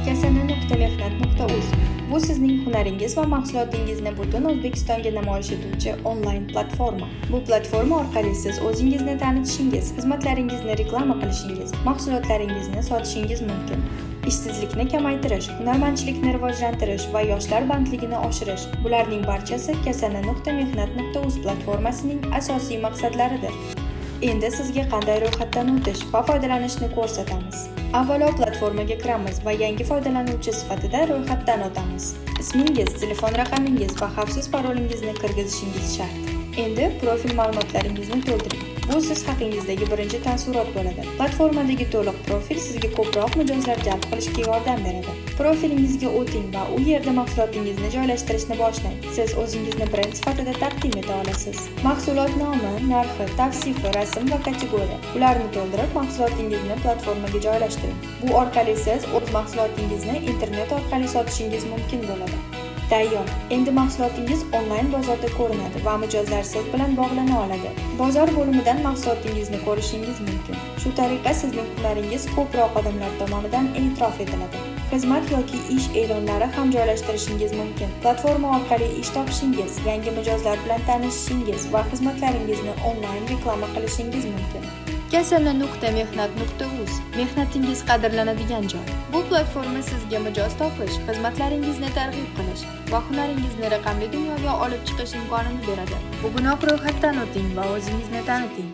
kasana.mehnat.uz. Bu sizning hunaringiz va mahsulotingizni butun O'zbekistonga namoyish etuvchi onlayn platforma. Bu platforma orqali siz o'zingizni tanitishingiz, xizmatlaringizni reklama qilishingiz, mahsulotlaringizni sotishingiz mumkin. Ishsizlikni kamaytirish, hunarmandchilikni rivojlantirish va yoshlar bandligini oshirish – bularning barchasi kasana.mehnat.uz platformasining asosiy maqsadlaridir. Endi sizga qanday ro'yxatdan o'tish va foydalanishni ko'rsatamiz. Avvalo platformaga kiramiz va yangi foydalanuvchi sifatida ro'yxatdan o'tamiz. Ismingiz, telefon raqamingiz va xavfsiz parolingizni kirgizishingiz shart. Endi profil ma'lumotlaringizni to'ldiring. Bu siz haqingizdagi birinchi taassurot bo'ladi. Platformadagi to'liq profil sizga ko'proq mijozlar jalb qilishga yordam beradi. Profilingizga o'ting va u yerda mahsulotingizni joylashtirishni boshlang. Siz o'zingizni brend sifatida taqdim eta olasiz. Mahsulot nomi, narxi, tavsifi, rasm va kategoriya. Ularni to'ldirib, mahsulotingizni platformaga joylashtiring. Bu orqali siz o'z mahsulotingizni internet orqali sotishingiz mumkin bo'ladi. Tayyor. Endi mahsulotingiz onlayn bozorda ko'rinadi va mijozlar siz bilan bog'lana oladi. Bozor bo'limidan mahsulotingizni ko'rishingiz mumkin. Shu tariqa sizning hunaringiz ko'proq odamlar tomonidan e'tirof etiladi. Xizmat yoki ish e'lonlari ham joylashtirishingiz mumkin. Platforma orqali ish topishingiz, yangi mijozlar bilan tanishishingiz va xizmatlaringizni onlayn reklama qilishingiz mumkin. kasana.mehnat.uz mehnatingiz qadrlanadigan joy. Bu platforma sizga mijoz topish, xizmatlaringizni targ'ib qilish va hunaringizni raqamli dunyoga olib chiqish imkonini beradi. Bugunoq ro'yxatdan o'ting va o'zingizni taniting.